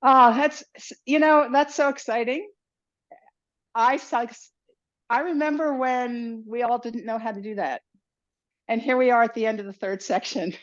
Oh, that's so exciting. I sucks. I remember when we all didn't know how to do that. And here we are at the end of the third section.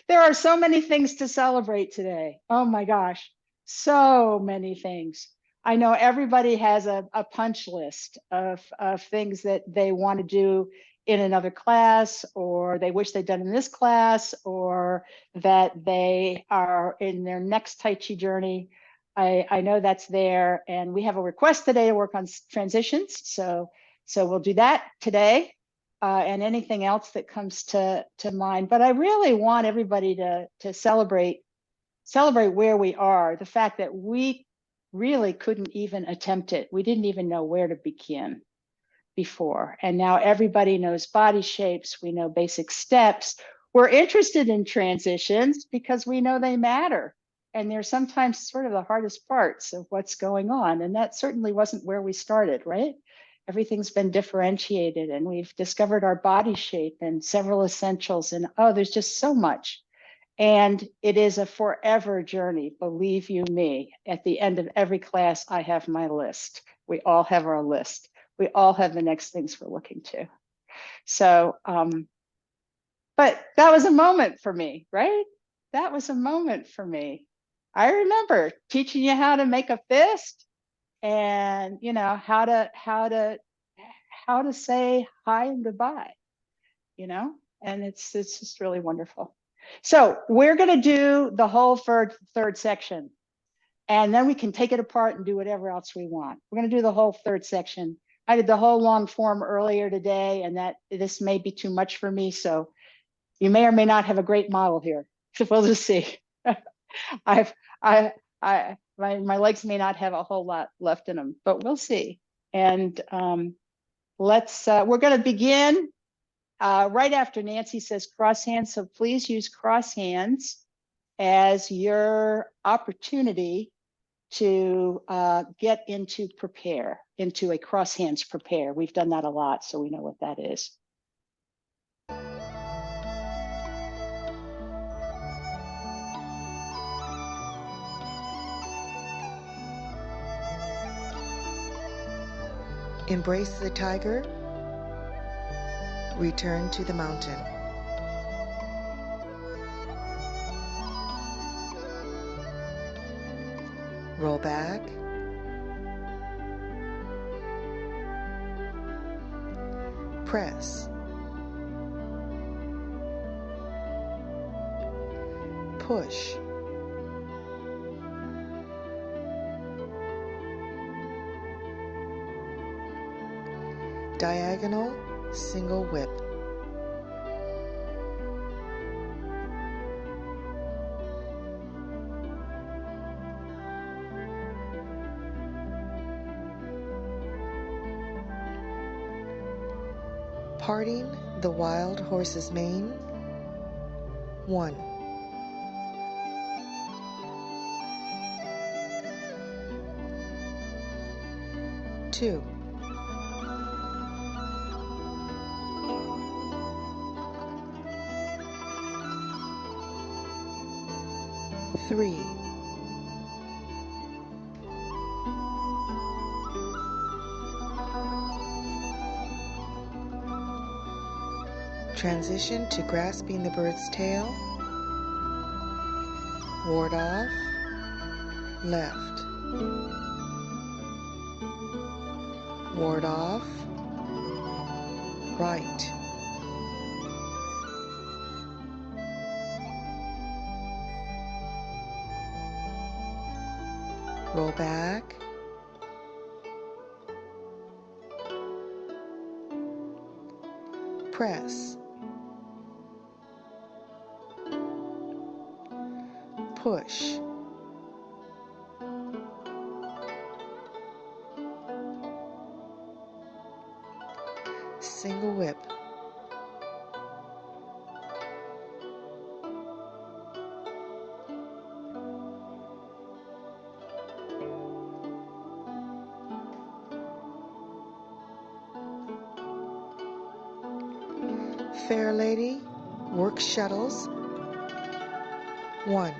There are so many things to celebrate today. Oh my gosh, so many things. I know everybody has a punch list of things that they want to do in another class, or they wish they'd done in this class, or that they are in their next Tai Chi journey. I know that's there. And we have a request today to work on transitions. So we'll do that today. And anything else that comes to mind. But I really want everybody to celebrate where we are. The fact that we really couldn't even attempt it. We didn't even know where to begin before. And now everybody knows body shapes. We know basic steps. We're interested in transitions because we know they matter. And they're sometimes sort of the hardest parts of what's going on. And that certainly wasn't where we started, right? Everything's been differentiated and we've discovered our body shape and several essentials. And oh, there's just so much. And it is a forever journey, believe you me. At the end of every class, I have my list. We all have our list. We all have the next things we're looking to. So, but that was a moment for me, right? That was a moment for me. I remember teaching you how to make a fist and how to say hi and goodbye, and it's just really wonderful. So we're going to do the whole third section, and then we can take it apart and do whatever else we want. We're going to do the whole third section. I did the whole long form earlier today, and this may be too much for me. So you may or may not have a great model here. So we'll just see. I've, my legs may not have a whole lot left in them, but we'll see. And we're going to begin right after Nancy says cross hands. So please use cross hands as your opportunity to get into a cross hands prepare. We've done that a lot, so we know what that is. Embrace the tiger. Return to the mountain. Roll back. Press. Push. Diagonal single whip. Parting the wild horse's mane. 1. 2. 3. 4. Transition to grasping the bird's tail. Ward off. Left. Ward off. Right. Roll back. Press. Push. Single whip. Fair lady, work shuttles. 1.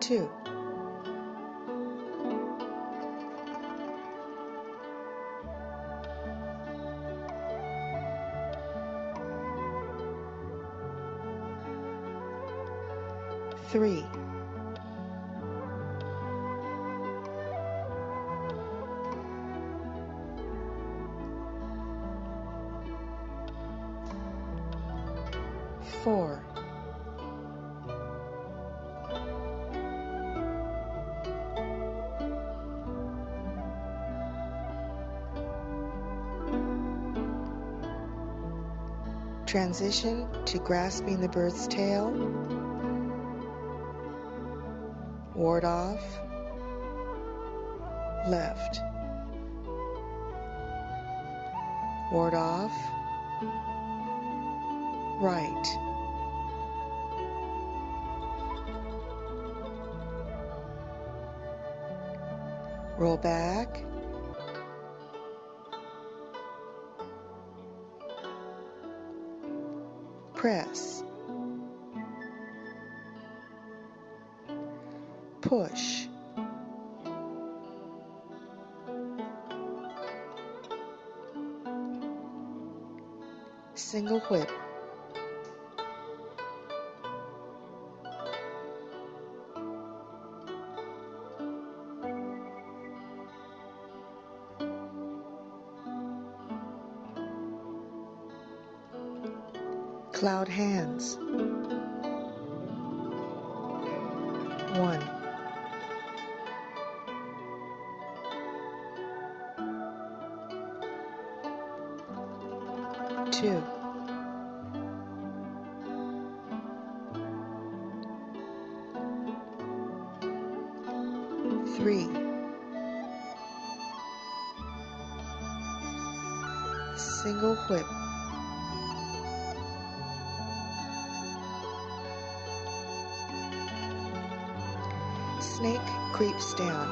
2, 3, 4, 'Transition to grasping the bird's tail, ward off, left, ward off, right, roll back, press, push, single whip, cloud hands, 1, 2, 3, single whip, snake creeps down,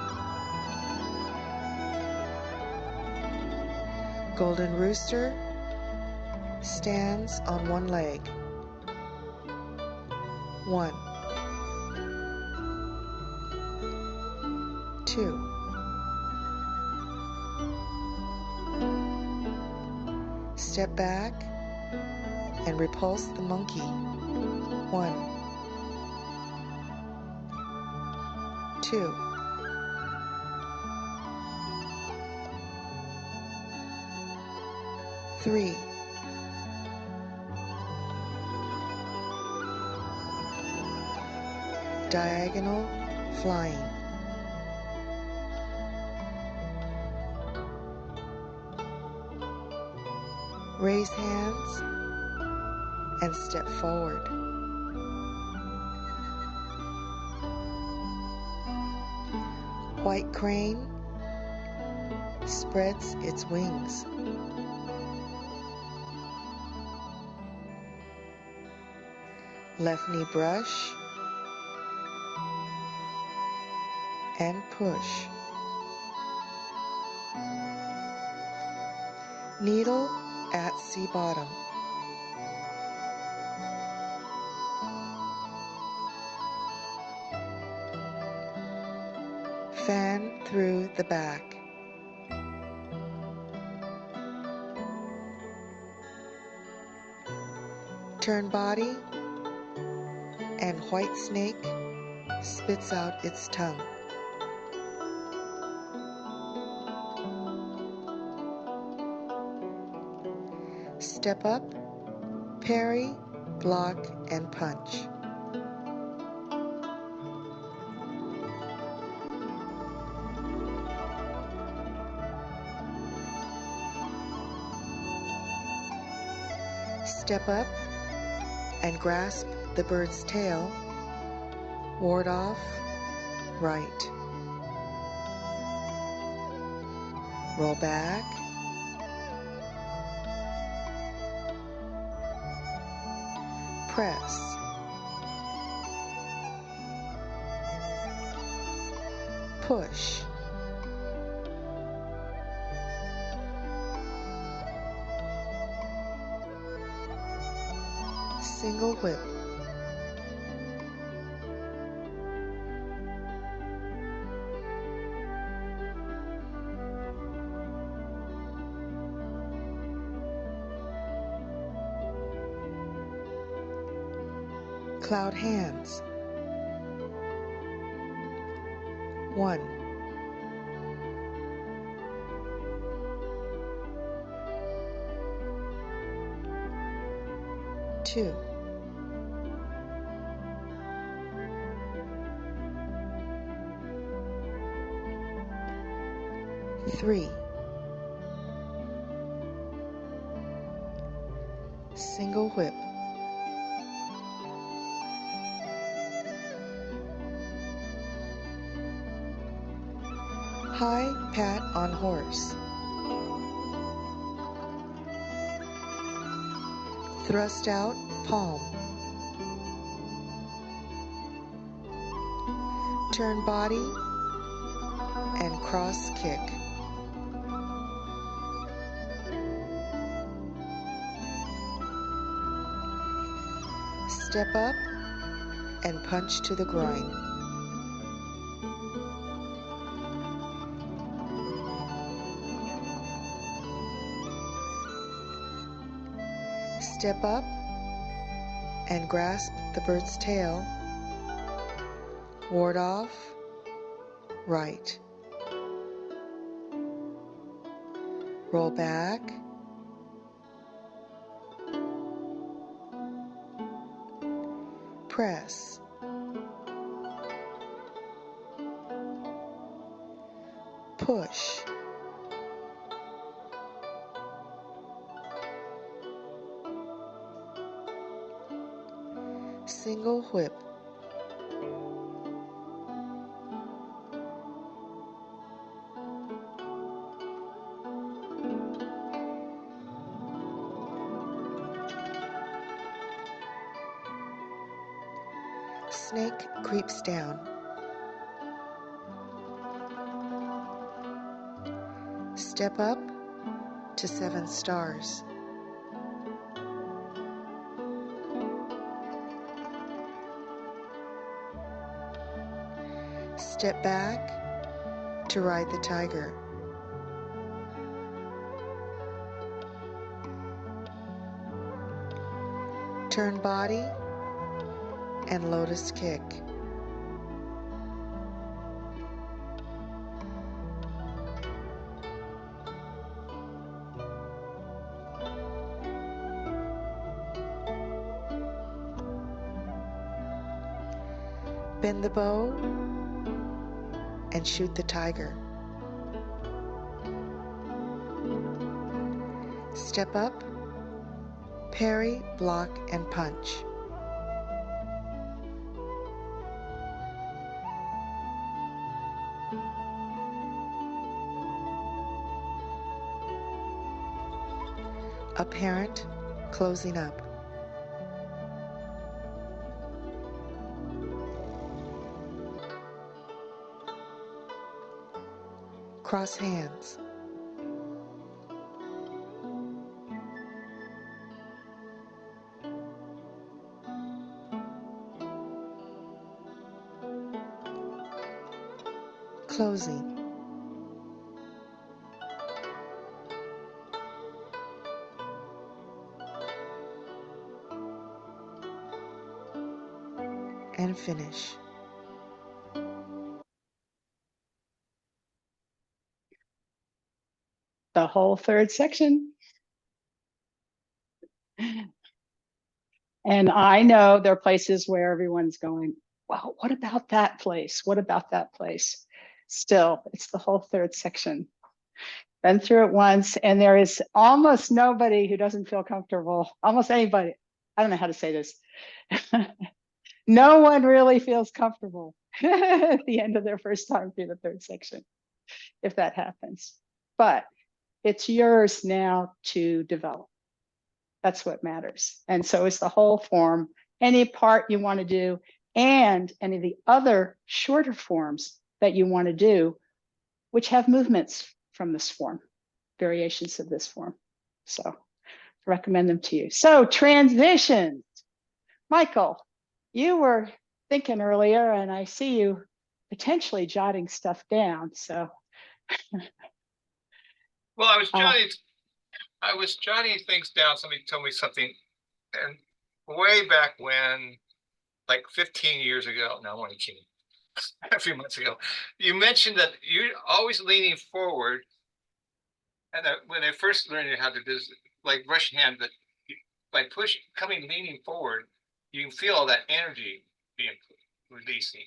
golden rooster stands on one leg, 1, 2, step back and repulse the monkey, 1, 2, 3, diagonal flying, raise hands and step forward, white crane spreads its wings, left knee brush and push, needle at sea bottom, fan through the back, turn body and white snake spits out its tongue. Step up, parry, block, and punch. Step up and grasp the bird's tail, ward off, right. Roll back, press, push, single whip, Cloud hands. 1, 2, 3, single whip. High pat on horse. Thrust out palm. Turn body and cross kick. Step up and punch to the groin. Step up and grasp the bird's tail. Ward off, right. Roll back. Press. Push. Single whip. Snake creeps down. Step up to 7 stars. Step back to ride the tiger. Turn body and lotus kick. Bend the bow and shoot the tiger. Step up, parry, block, and punch. Apparent closing up. Cross hands. Closing. And finish. The whole third section. And I know there are places where everyone's going, well, what about that place? What about that place? Still, it's the whole third section. Been through it once, and there is almost nobody who doesn't feel comfortable. Almost anybody. I don't know how to say this. No one really feels comfortable at the end of their first time through the third section, if that happens. But it's yours now to develop. That's what matters. And so it's the whole form, any part you want to do, and any of the other shorter forms that you want to do, which have movements from this form, variations of this form. So I recommend them to you. So transitions. Michael, you were thinking earlier, and I see you potentially jotting stuff down. So well, I was jotting things down. Somebody told me something, and way back when like 15 years ago. No, I'm only kidding. A few months ago, you mentioned that you're always leaning forward. And when I first learned how to do this, like Russian hand, that by leaning forward, you can feel all that energy being releasing.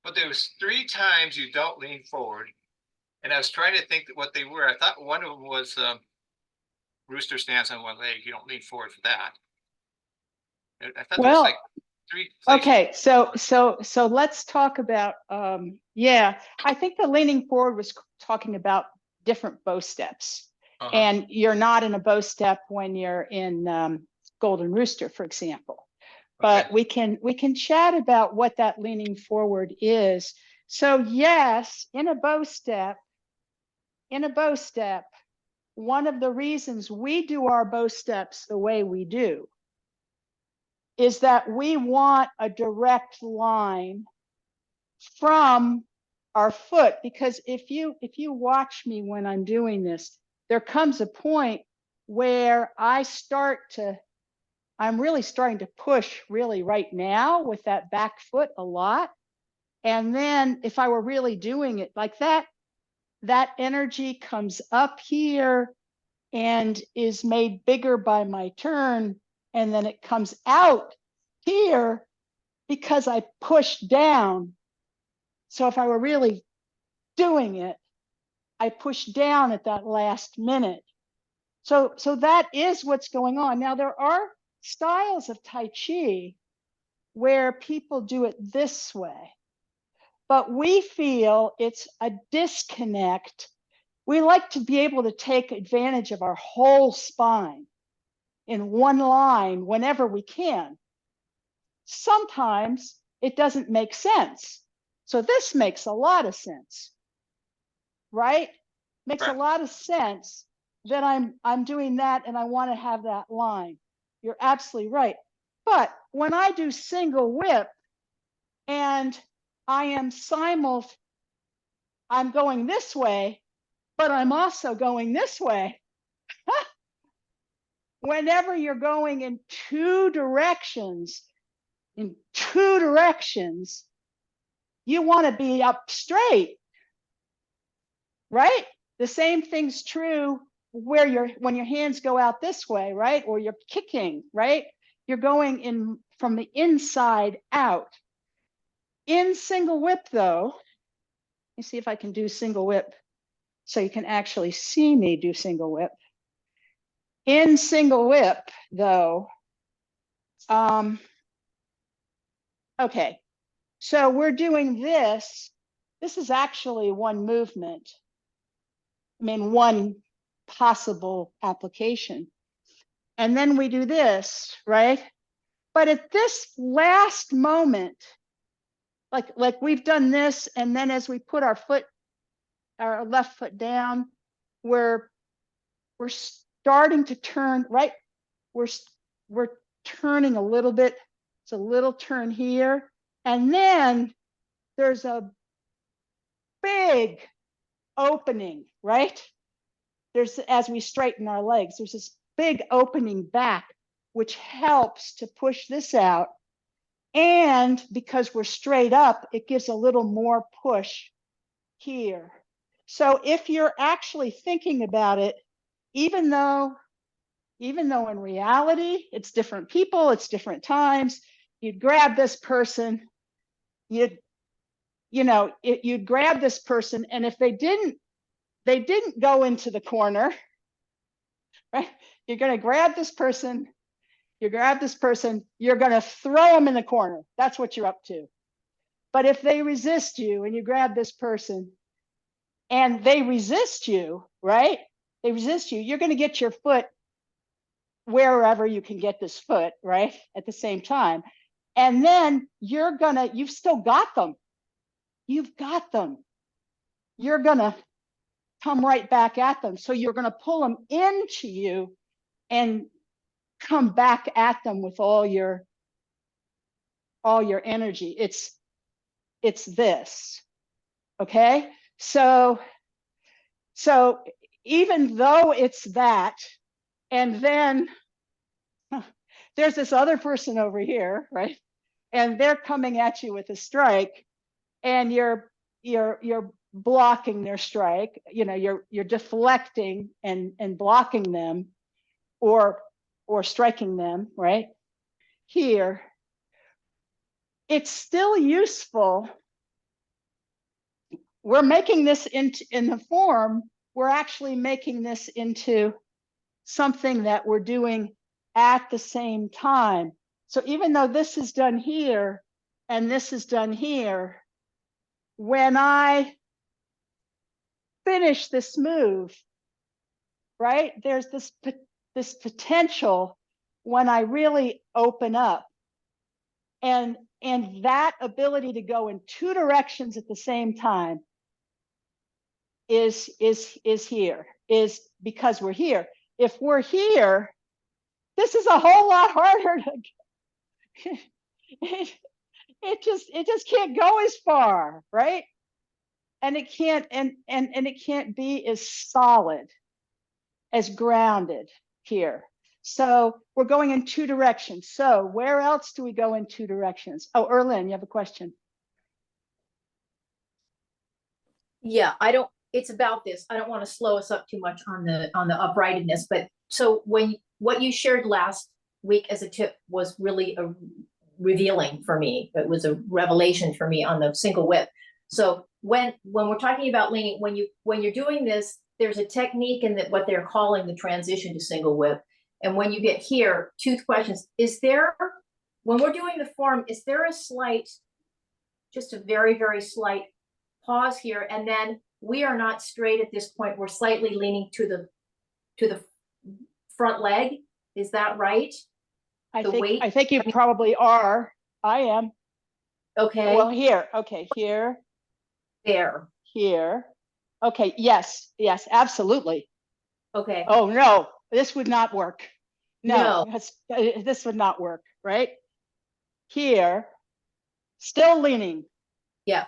But there was 3 times you don't lean forward, and I was trying to think what they were. I thought one of them was rooster stance on one leg. You don't lean forward for that. I thought there was like Well, 3 places. okay, so let's talk about yeah, I think the leaning forward was talking about different bow steps. And you're not in a bow step when you're in Golden Rooster, for example. But Okay. we can chat about what that leaning forward is. So yes, in a bow step, one of the reasons we do our bow steps the way we do is that we want a direct line from our foot, because if you watch me when I'm doing this, there comes a point where I'm really starting to push really right now with that back foot a lot. And then if I were really doing it like that, that energy comes up here and is made bigger by my turn. And then it comes out here because I pushed down. So if I were really doing it, I push down at that last minute. So that is what's going on. Now, there are styles of Tai Chi where people do it this way, but we feel it's a disconnect. We like to be able to take advantage of our whole spine in one line whenever we can. Sometimes it doesn't make sense. So this makes a lot of sense, right? Makes a lot of sense that I'm doing that and I want to have that line. You're absolutely right. But when I do single whip and I'm going this way, but I'm also going this way. Whenever you're going in two directions, you want to be up straight, right? The same thing's true when your hands go out this way, right? Or you're kicking, right? You're going in from the inside out. In single whip, though, let me see if I can do single whip so you can actually see me do single whip. In single whip, though, okay, so we're doing this. This is actually one movement. I mean, one possible application. And then we do this, right? But at this last moment, like we've done this, and then as we put our left foot down, we're starting to turn, right? We're turning a little bit. It's a little turn here. And then there's a big opening, right? As we straighten our legs, there's this big opening back, which helps to push this out. And because we're straight up, it gives a little more push here. So if you're actually thinking about it, even though in reality, it's different people, it's different times, you'd grab this person, you'd grab this person, and if they didn't go into the corner, right? You're going to grab this person, you're going to throw them in the corner. That's what you're up to. But if they resist you and you grab this person and they resist you, right? They resist you, you're going to get your foot wherever you can get this foot, right? At the same time. And then you've still got them. You've got them. You're going to come right back at them. So you're going to pull them into you and come back at them with all your energy. It's this. Okay? So even though it's that, and then there's this other person over here, right? and they're coming at you with a strike, and you're blocking their strike. You know, you're deflecting and blocking them, or striking them, right? Here, it's still useful. We're making this in the form, we're actually making this into something that we're doing at the same time. So even though this is done here and this is done here, when I finish this move, right, there's this potential when I really open up, and that ability to go in two directions at the same time is here, is because we're here. If we're here, this is a whole lot harder to it just can't go as far, right? And it can't and it can't be as solid, as grounded here. So we're going in two directions. So where else do we go in two directions? Oh, Erlyn, you have a question. Yeah, it's about this. I don't want to slow us up too much on the uprightedness, but so what you shared last week as a tip was really revealing for me. It was a revelation for me on the single whip. So when we're talking about leaning, when you're doing this, there's a technique in that what they're calling the transition to single whip. And when you get here, two questions. When we're doing the form, is there a slight, just a very, very slight pause here, and then we are not straight at this point, we're slightly leaning to the front leg? Is that right? I think you probably are. I am. Okay. Well, here. Okay, here. There. Here. Okay, yes, absolutely. Okay. Oh no, this would not work. No. This would not work, right? Here, still leaning. Yeah.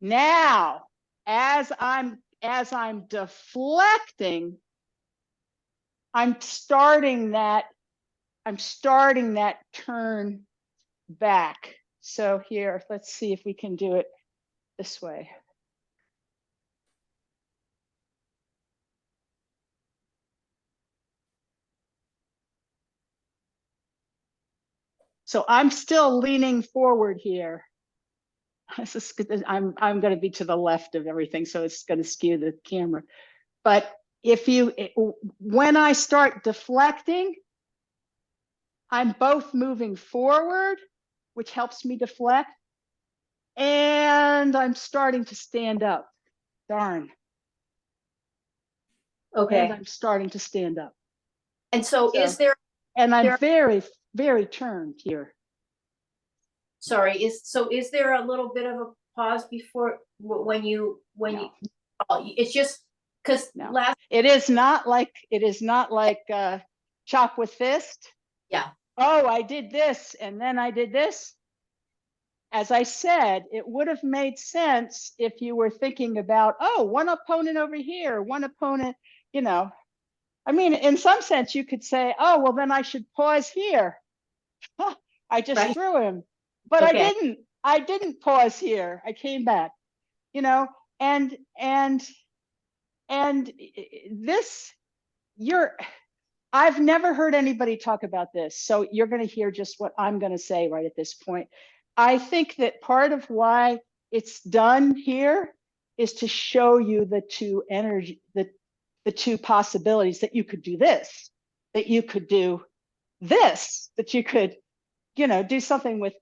Now, as I'm deflecting, I'm starting that turn back. So here, let's see if we can do it this way. So I'm still leaning forward here. I'm going to be to the left of everything, so it's going to skew the camera. But when I start deflecting, I'm both moving forward, which helps me deflect, and I'm starting to stand up. Darn. Okay. And I'm starting to stand up. And so is there? And I'm very, very turned here. Sorry, is there a little bit of a pause before when you it's just because it is not like chop with fist. Yeah. Oh, I did this and then I did this. As I said, it would have made sense if you were thinking about, oh, one opponent over here, one opponent, you know. I mean, in some sense, you could say, oh, well, then I should pause here. I just threw him. But okay. I didn't pause here. I came back, you know, and this, I've never heard anybody talk about this. So you're going to hear just what I'm going to say right at this point. I think that part of why it's done here is to show you the two energy, the two possibilities, that you could do this, that you could do this, that you could, you know, do something with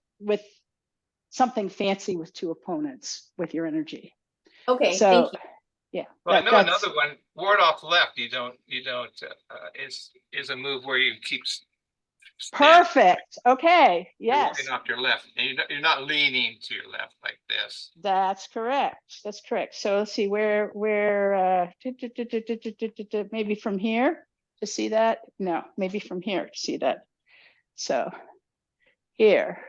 something fancy with two opponents with your energy. Okay, so thank you. Yeah. Well, I know another one, ward off left. You don't is a move where you keep perfect. Okay. Yes. You're off your left, and you're not leaning to your left like this. That's correct. That's correct. So let's see where maybe from here to see that. No, maybe from here to see that. So here.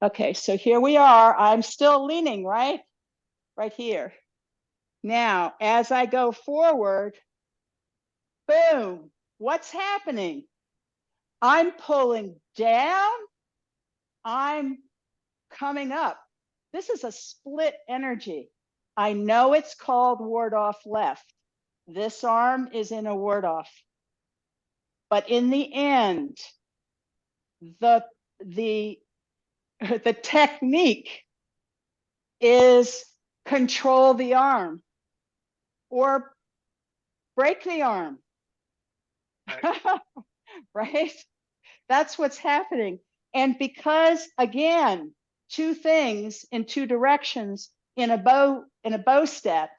Okay, so here we are. I'm still leaning, right? Right here. Now, as I go forward, boom, what's happening? I'm pulling down, I'm coming up. This is a split energy. I know it's called ward off left. This arm is in a ward off. But in the end, the technique is control the arm or break the arm. Right? That's what's happening. And because, again, two things in two directions in a bow step,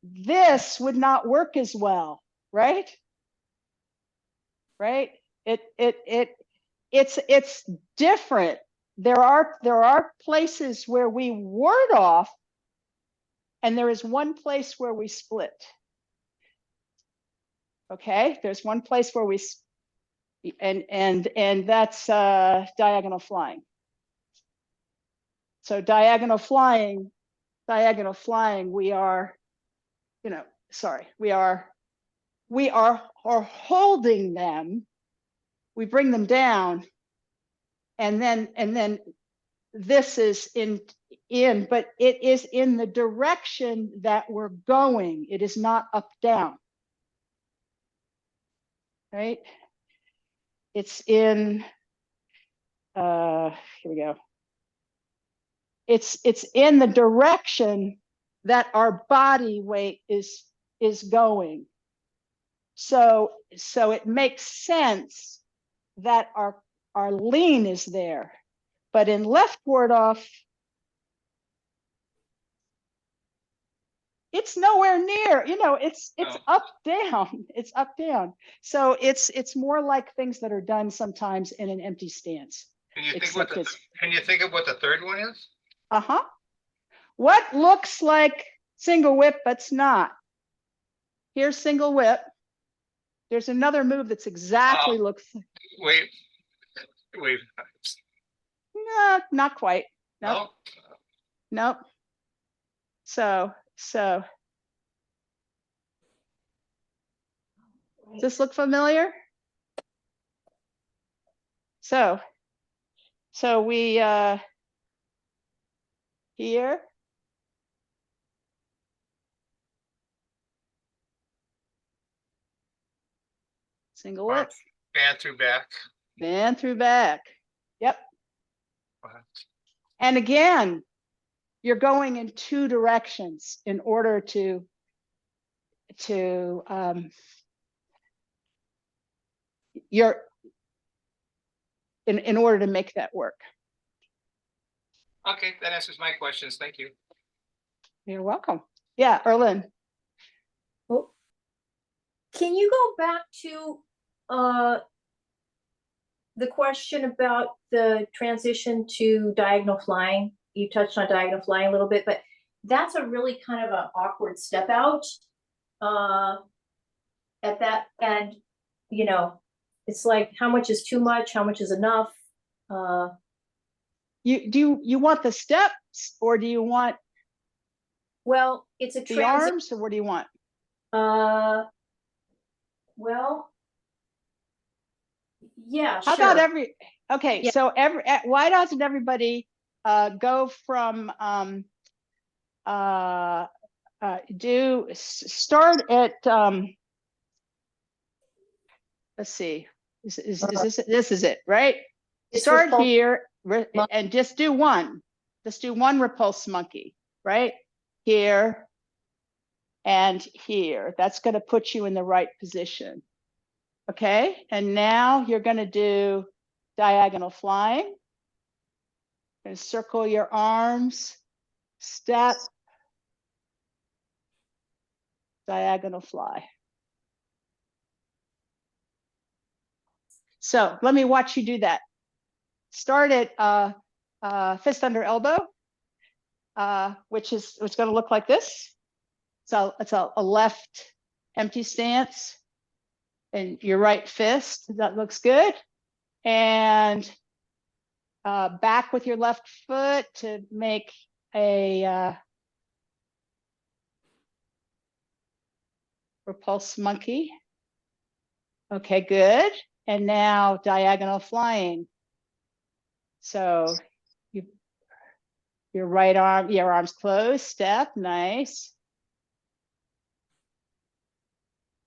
this would not work as well, right? Right? It's different. There are places where we ward off, and there is one place where we split. Okay, there's one place where we and that's diagonal flying. So diagonal flying, we are, we are holding them. We bring them down, and then this is in, but it is in the direction that we're going. It is not up down, right? It's in, here we go. It's in the direction that our body weight is going. So it makes sense that our lean is there. But in left ward off, it's nowhere near, it's up down. It's up down. So it's more like things that are done sometimes in an empty stance. Can you think of what the third one is? Uh-huh. What looks like single whip, but's not. Here's single whip. There's another move that's exactly looks. Wait. No, not quite. Nope. No. Nope. So does this look familiar? So we here. Single whip. Band through back. Band through back. Yep. And again, you're going in two directions in order to in order to make that work. Okay, that answers my questions. Thank you. You're welcome. Yeah, Erlyn. Well, can you go back to the question about the transition to diagonal flying? You touched on diagonal flying a little bit, but that's a really kind of an awkward step out at that. And, it's like, how much is too much? How much is enough? You want the steps, or do you want well, it's a the arms, or what do you want? Well, yeah, How sure. about okay, Yeah. so why doesn't everybody go from start at let's see, this is it, right? Start here and just do one repulse monkey, right here and here. That's going to put you in the right position. Okay, and now you're going to do diagonal flying. Going to circle your arms, step, diagonal fly. So let me watch you do that. Start at fist under elbow, which is going to look like this. So it's a left empty stance. And your right fist, that looks good. And back with your left foot to make a repulse monkey. Okay, good. And now diagonal flying. So your right arm, your arm's closed, step, nice.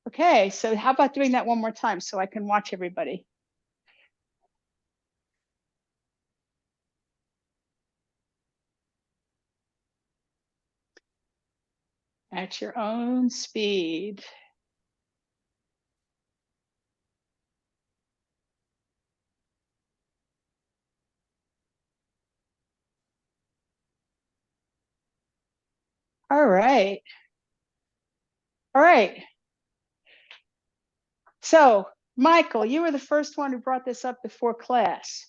Okay, so how about doing that one more time so I can watch everybody? At your own speed. All right. All right. So, Michael, you were the first one who brought this up before class.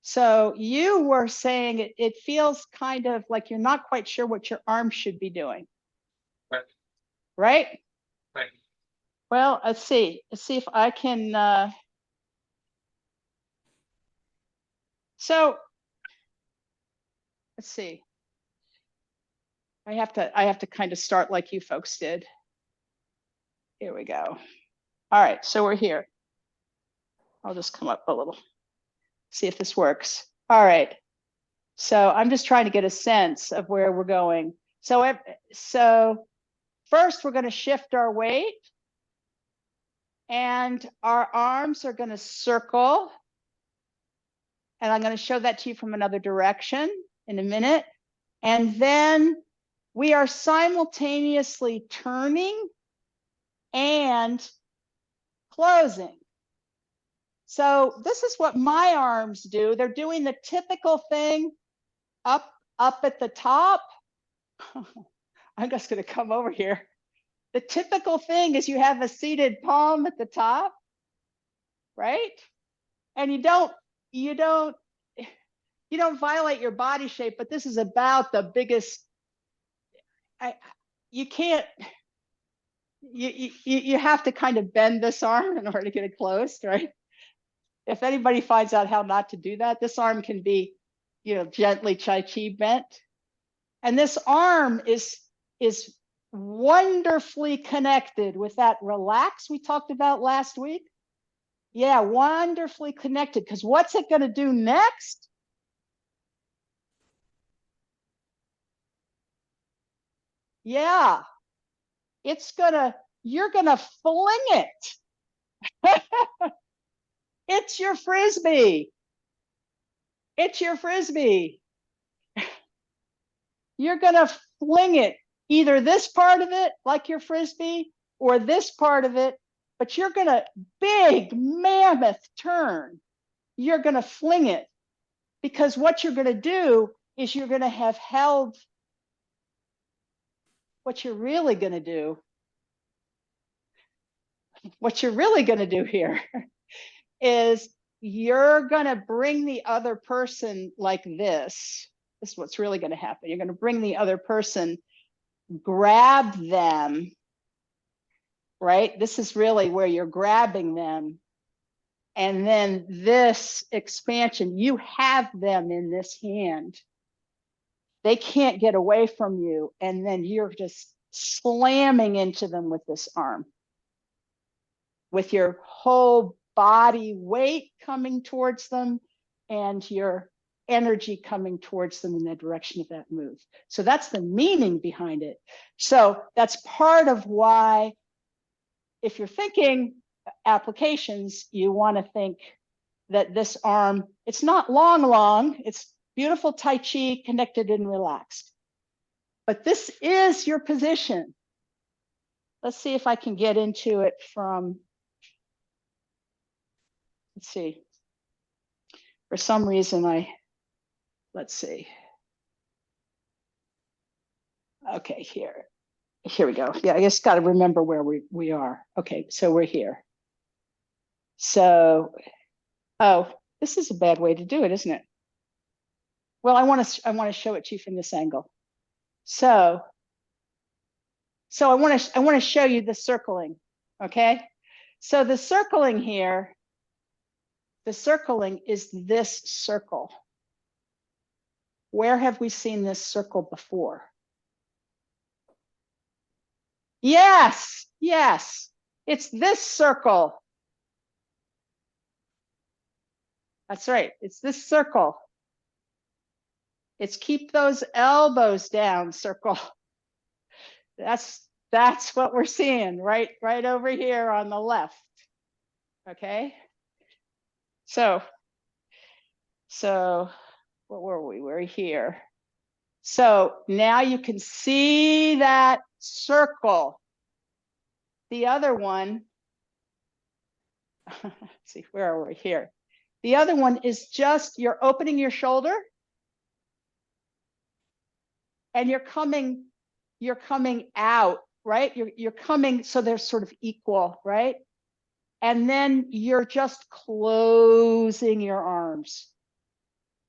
So you were saying it feels kind of like you're not quite sure what your arm should be doing. Right. Right? Right. Well, let's see. Let's see if I can. So let's see. I have to kind of start like you folks did. Here we go. All right, so we're here. I'll just come up a little, see if this works. All right. So I'm just trying to get a sense of where we're going. So first we're going to shift our weight and our arms are going to circle. And I'm going to show that to you from another direction in a minute. And then we are simultaneously turning and closing. So this is what my arms do. They're doing the typical thing up at the top. I'm just going to come over here. The typical thing is you have a seated palm at the top, right? And you don't violate your body shape, but this is about the biggest. You have to kind of bend this arm in order to get it closed, right? If anybody finds out how not to do that, this arm can be, gently Tai Chi bent. And this arm is wonderfully connected with that relax we talked about last week. Yeah, wonderfully connected, because what's it going to do next? Yeah, you're gonna fling it. It's your frisbee. It's your frisbee. You're gonna fling it, either this part of it, like your frisbee, or this part of it, but you're gonna big mammoth turn. You're gonna fling it, because what you're gonna do is you're gonna have held. What you're really gonna do here is you're going to bring the other person like this. This is what's really going to happen. You're going to bring the other person, grab them, right? This is really where you're grabbing them. And then this expansion, you have them in this hand. They can't get away from you. And then you're just slamming into them with this arm, with your whole body weight coming towards them and your energy coming towards them in the direction of that move. So that's the meaning behind it. So that's part of why, if you're thinking applications, you want to think that this arm, it's not long, it's beautiful Tai Chi, connected and relaxed. But this is your position. Let's see if I can get into it from, let's see. For some reason, let's see. Okay, here we go. Yeah, I just got to remember where we are. Okay, so we're here. So, oh, this is a bad way to do it, isn't it? Well, I want to show it to you from this angle. So I want to show you the circling. Okay, so the circling here, the circling is this circle. Where have we seen this circle before? Yes, it's this circle. That's right. It's this circle. It's keep those elbows down circle. That's what we're seeing right over here on the left. Okay. So what were we? We're here. So now you can see that circle. The other one, let's see, where are we here? The other one is just, you're opening your shoulder and you're coming out, right? You're coming, so they're sort of equal, right? And then you're just closing your arms,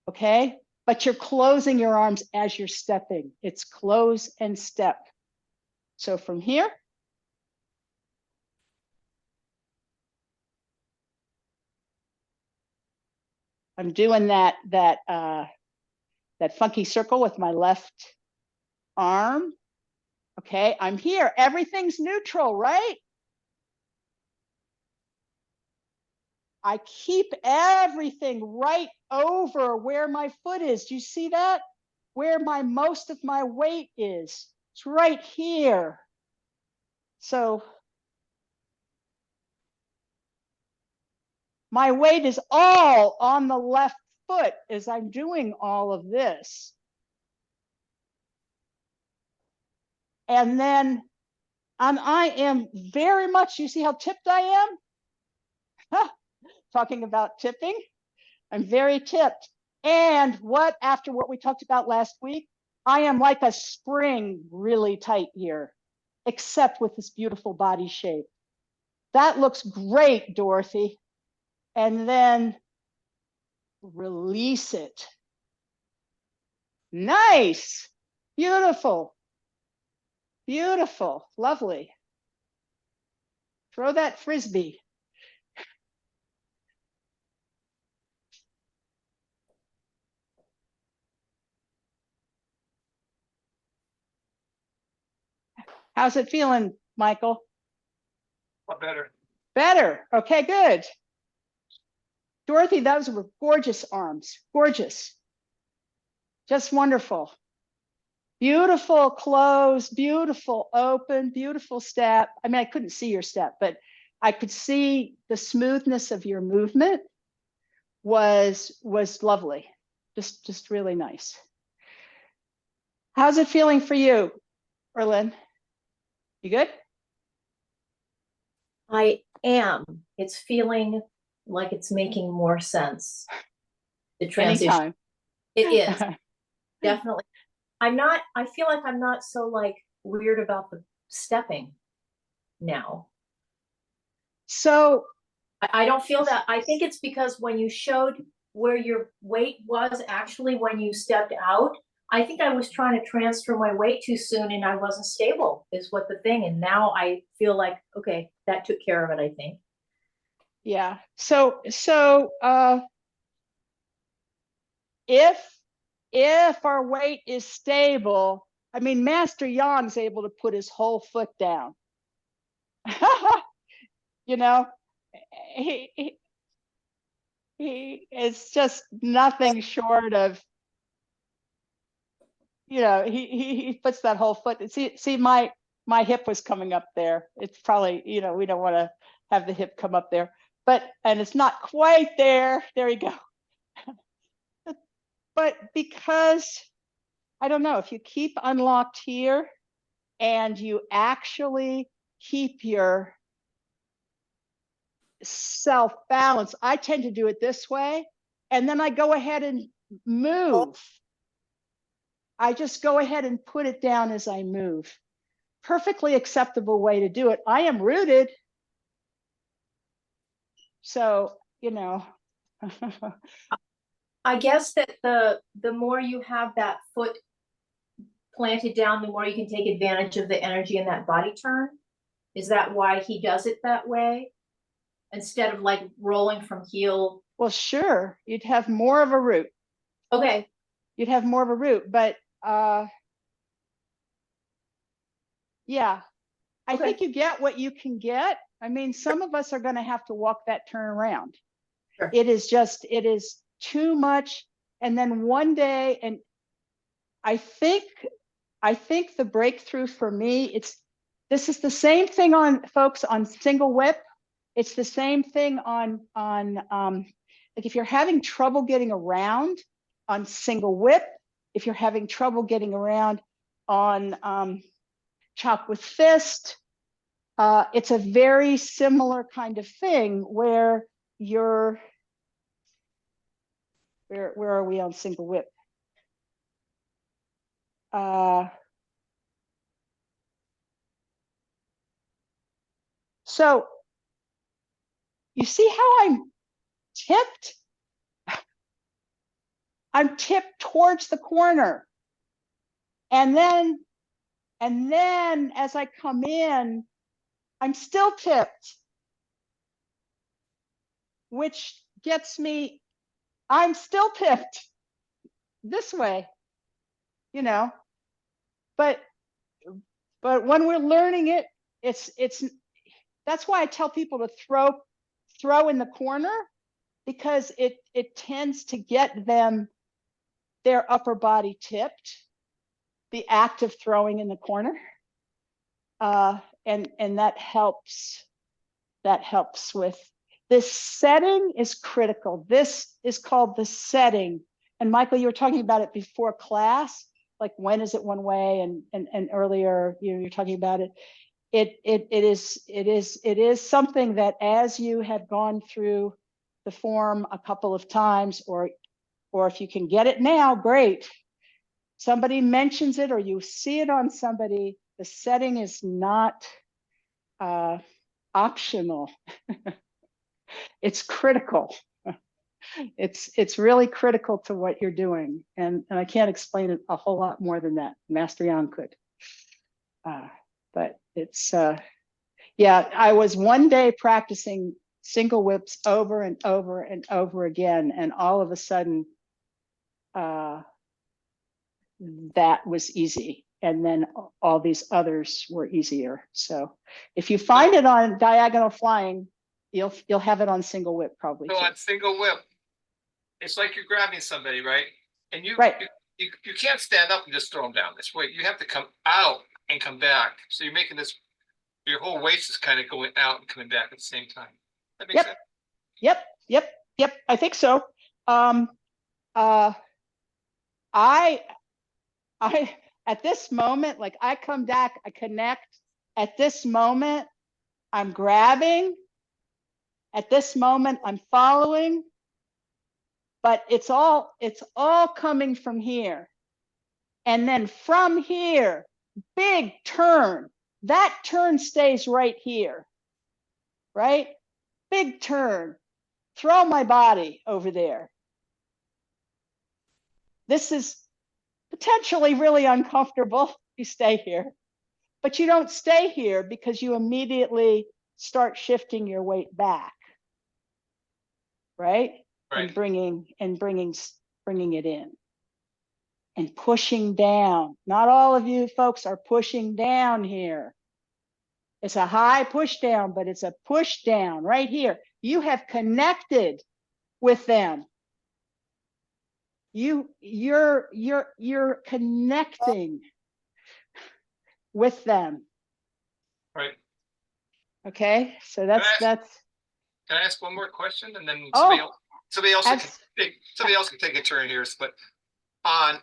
okay? But you're closing your arms as you're stepping. It's close and step. So from here, I'm doing that funky circle with my left arm. Okay, I'm here. Everything's neutral, right? I keep everything right over where my foot is. Do you see that? Where most of my weight is. It's right here. So my weight is all on the left foot as I'm doing all of this. And then I am very much, you see how tipped I am? Talking about tipping, I'm very tipped. And after what we talked about last week, I am like a spring, really tight here, except with this beautiful body shape. That looks great, Dorothy. And then release it. Nice, beautiful, beautiful, lovely. Throw that frisbee. How's it feeling, Michael? A lot better. Better. Okay, good. Dorothy, those were gorgeous arms. Gorgeous. Just wonderful. Beautiful close, beautiful open, beautiful step. I mean, I couldn't see your step, but I could see the smoothness of your movement was lovely. Just really nice. How's it feeling for you, Erlyn? You good? I am. It's feeling like it's making more sense. The transition. Anytime. It is. Definitely. I feel like I'm not so like weird about the stepping now. So I don't feel that. I think it's because when you showed where your weight was actually when you stepped out, I think I was trying to transfer my weight too soon and I wasn't stable is what the thing. And now I feel like, okay, that took care of it, I think. yeah. So if our weight is stable, I mean, Master Yang's able to put his whole foot down. You know, he is just nothing short of, you know, he puts that whole foot. See my hip was coming up there. It's probably, you know, we don't want to have the hip come up there, and it's not quite there. There you go. But because, I don't know, if you keep unlocked here and you actually keep your self balance, I tend to do it this way. And then I go ahead and move. I just go ahead and put it down as I move. Perfectly acceptable way to do it. I am rooted. So, you know. I guess that the more you have that foot planted down, the more you can take advantage of the energy in that body turn. Is that why he does it that way? Instead of like rolling from heel? Well, sure, you'd have more of a root. Okay. You'd have more of a root, but yeah, I think you get what you can get. I mean, some of us are going to have to walk that turn around. Sure. It is too much. And then one day, and I think the breakthrough for me, this is the same thing on folks on single whip. It's the same thing on like if you're having trouble getting around on single whip, if you're having trouble getting around on chop with fist, it's a very similar kind of thing where you're, where are we on single whip? So you see how I'm tipped? I'm tipped towards the corner. And then as I come in, I'm still tipped, which gets me, I'm still tipped this way, you know, but when we're learning it, it's, that's why I tell people to throw in the corner, because it tends to get them their upper body tipped, the act of throwing in the corner. And that helps with this. Setting is critical. This is called the setting. And Michael, you were talking about it before class, like when is it one way, and earlier you're talking about it. It is something that as you have gone through the form a couple of times, or if you can get it now, great. Somebody mentions it or you see it on somebody, the setting is not optional. It's critical. It's really critical to what you're doing. And I can't explain it a whole lot more than that. Master Yang could. But it's, yeah, I was one day practicing single whips over and over and over again. And all of a sudden, that was easy. And then all these others were easier. So if you find it on diagonal flying, you'll have it on single whip probably. So too. on single whip, it's like you're grabbing somebody, right? And you can't stand up and just throw them down this way. You have to come out and come back. So you're making this, your whole waist is kind of going out and coming back at the same time. That makes sense. Yep. I think so. I at this moment, like I come back, I connect. At this moment, I'm grabbing. At this moment, I'm following. But it's all coming from here. And then from here, big turn. That turn stays right here, right? Big turn. Throw my body over there. This is potentially really uncomfortable. You stay here, but you don't stay here because you immediately start shifting your weight back, right? And bringing it in and pushing down. Not all of you folks are pushing down here. It's a high push down, but it's a push down right here. You have connected with them. You're connecting with them. Right. Okay, so that's. Can I ask one more question, and then somebody else can take a turn here. But on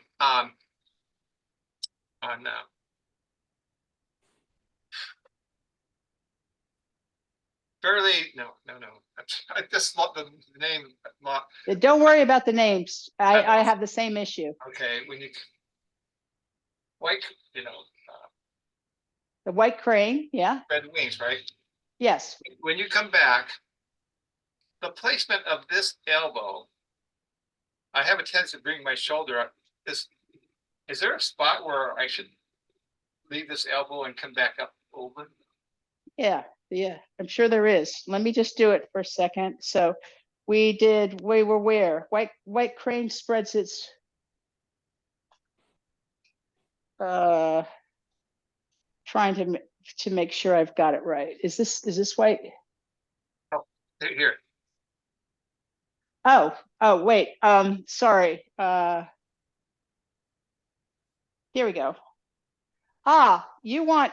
fairly no. I just love the name. Don't worry about the names. I have the same issue. Okay, when you white, the white crane, yeah. Red wings, right? Yes. When you come back, the placement of this elbow, I have a tendency to bring my shoulder up. Is there a spot where I should leave this elbow and come back up over? Yeah, I'm sure there is. Let me just do it for a second. So we were where? White crane spreads its trying to make sure I've got it right. Is this white? Oh, here. Oh, wait, sorry. Here we go. Ah, you want,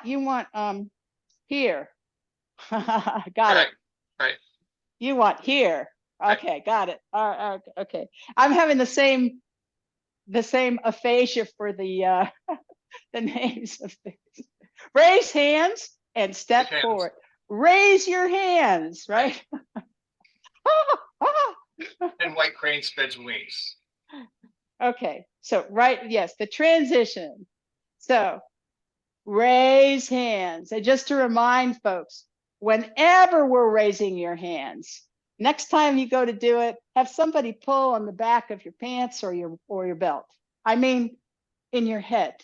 here. Got it. Right, right. You want here. Right. Okay, got it. All right, okay. I'm having the same aphasia for the the names of things. Raise hands and step Hands. forward. Raise your hands, right? And white crane spreads wings. Okay, so yes, the transition. So raise hands. And just to remind folks, whenever we're raising your hands, next time you go to do it, have somebody pull on the back of your pants or your belt. I mean, in your head.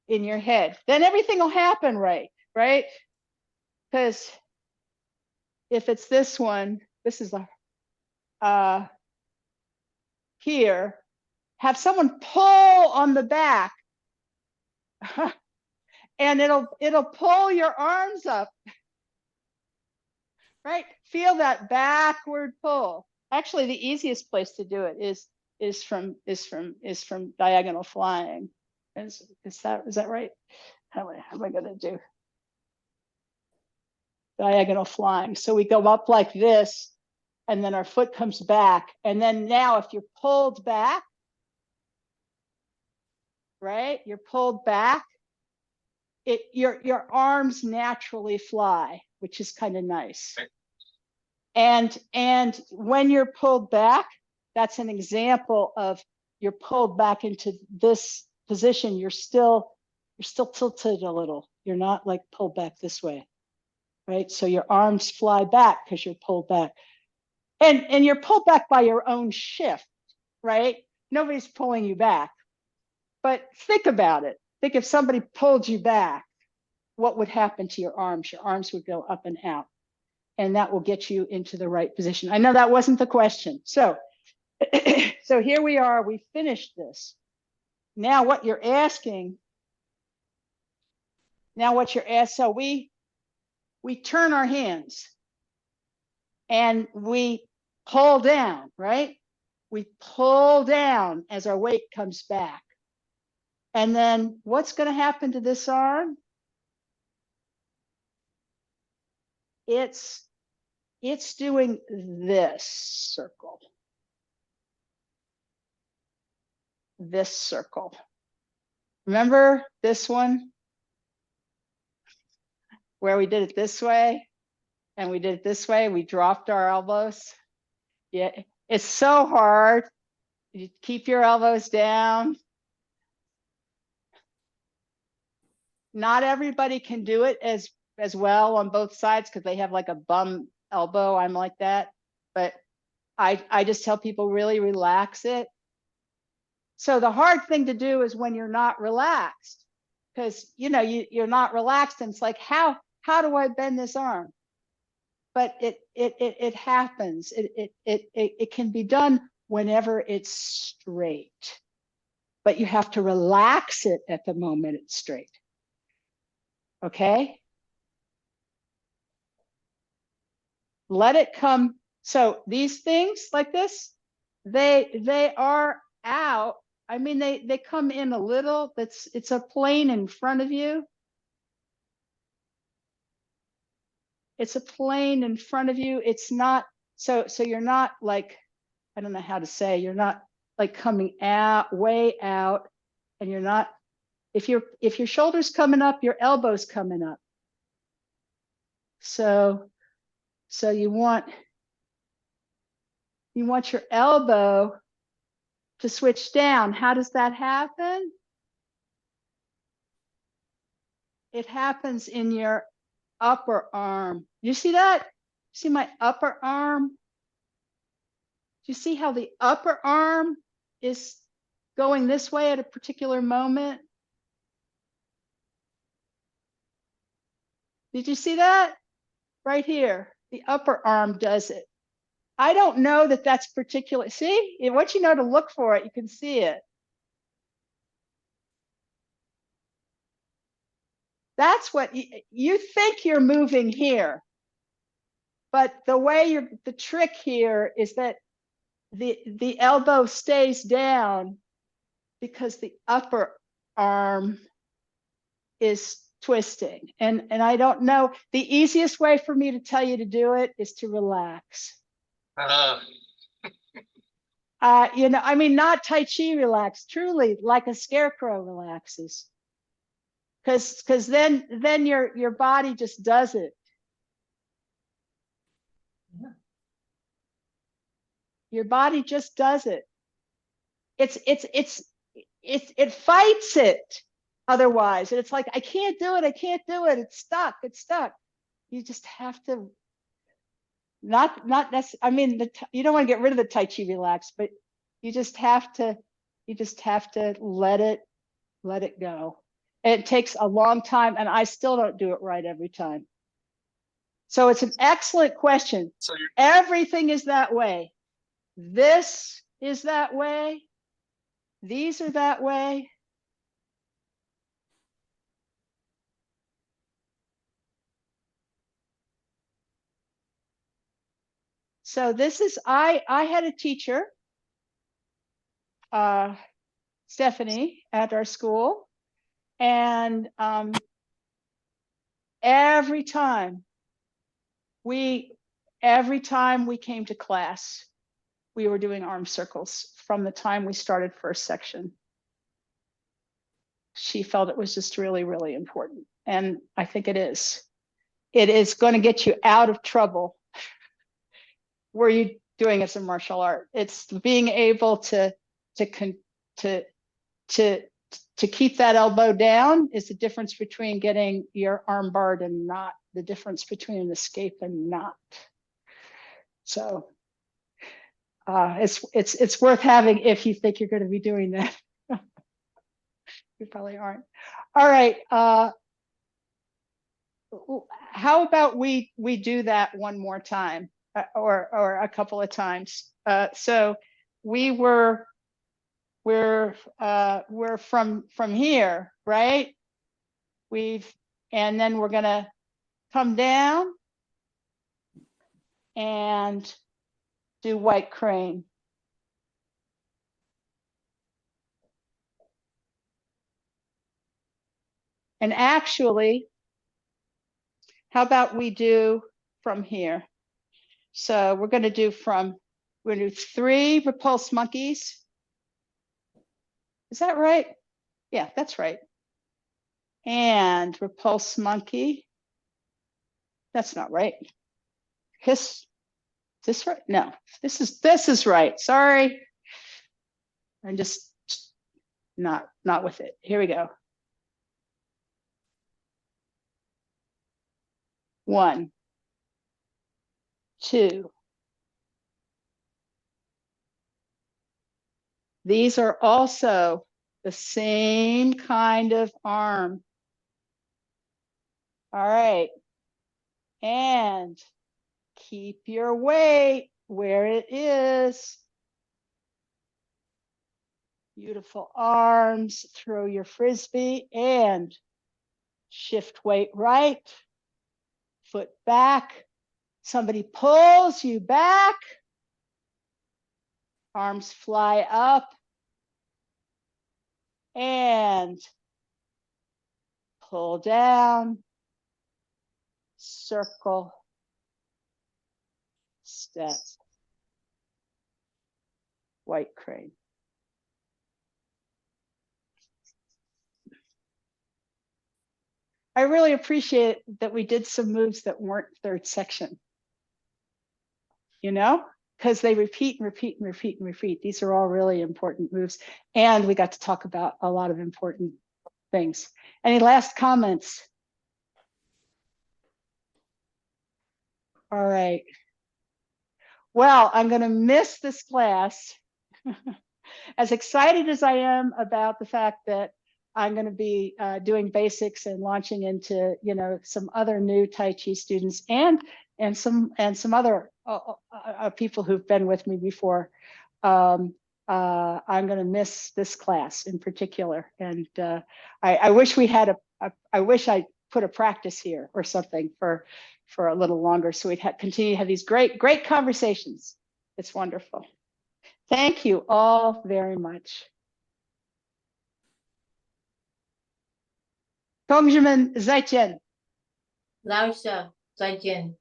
In your head. Then everything will happen right? Because if it's this one, this is here, have someone pull on the back and it'll pull your arms up, right? Feel that backward pull. Actually, the easiest place to do it is from diagonal flying. Is that right? How am I going to do diagonal flying? So we go up like this, and then our foot comes back, and then now if you're pulled back, right? You're pulled back. Your arms naturally fly, which is kind of nice. Right. And when you're pulled back, that's an example of you're pulled back into this position. You're still tilted a little. You're not like pulled back this way, right? So your arms fly back because you're pulled back, and you're pulled back by your own shift, right? Nobody's pulling you back. But think about it. Think if somebody pulled you back, what would happen to your arms? Your arms would go up and out, and that will get you into the right position. I know that wasn't the question. So, so here we are, we finished this. Now what you're asking, so we turn our hands and we pull down, right? We pull down as our weight comes back. And then what's going to happen to this arm? It's doing this circle. This circle. Remember this one? Where we did it this way and we did it this way, we dropped our elbows. Yeah, it's so hard. You keep your elbows down. Not everybody can do it as well on both sides because they have like a bum elbow. I'm like that, but I just tell people really relax it. So the hard thing to do is when you're not relaxed, because you're not relaxed and it's like, how do I bend this arm? But it happens. It can be done whenever it's straight, but you have to relax it at the moment it's straight. Okay? Let it come. So these things like this, they are out. I mean, they come in a little. It's a plane in front of you. It's a plane in front of you. It's not so you're not like, I don't know how to say, you're not like coming out way out, and you're not, if your shoulder's coming up, your elbow's coming up. So you want your elbow to switch down. How does that happen? It happens in your upper arm. You see that? See my upper arm? Do you see how the upper arm is going this way at a particular moment? Did you see that? Right here, the upper arm does it. I don't know that that's particular. See, once you know to look for it, you can see it. That's what you think you're moving here. but the trick here is that the elbow stays down because the upper arm is twisting. And I don't know, the easiest way for me to tell you to do it is to relax. You know, I mean, not Tai Chi relax, truly like a scarecrow relaxes. Because then your body just does it. Yeah. Your body just does it. It fights it otherwise. And it's like, I can't do it. I can't do it. It's stuck. It's stuck. You just have to not necessarily, I mean, you don't want to get rid of the Tai Chi relax, but you just have to let it go. It takes a long time, and I still don't do it right every time. So it's an excellent question. So Everything is that way. This is that way. These are that way. So this is, I had a teacher, Stephanie, at our school. And every time we came to class, we were doing arm circles from the time we started first section. She felt it was just really, really important. And I think it is. It is going to get you out of trouble were you doing as a martial art. It's being able to keep that elbow down is the difference between getting your arm barred and not, the difference between an escape and not. So it's worth having if you think you're going to be doing that. You probably aren't. All right. How about we do that one more time, or a couple of times? So we're from here, right? And then we're gonna come down and do white crane. And actually, how about we do from here? So we're gonna do 3 repulse monkeys. Is that right? Yeah, that's right. And repulse monkey. That's not right. Is this right? No, this is right. Sorry. I'm just not with it. Here we go. 1, 2. These are also the same kind of arm. All right. And keep your weight where it is. Beautiful arms. Throw your frisbee and shift weight right. Foot back. Somebody pulls you back. Arms fly up. And pull down. Circle. Step. White crane. I really appreciate that we did some moves that weren't third section. You know, because they repeat and repeat and repeat and repeat. These are all really important moves. And we got to talk about a lot of important things. Any last comments? All right. Well, I'm going to miss this class. As excited as I am about the fact that I'm going to be doing basics and launching into, you know, some other new Tai Chi students and some other people who've been with me before. I'm going to miss this class in particular, and I wish we had I wish I put a practice here or something for a little longer. So we'd continue to have these great conversations. It's wonderful. Thank you all very much. 同学们再见。老师，再见。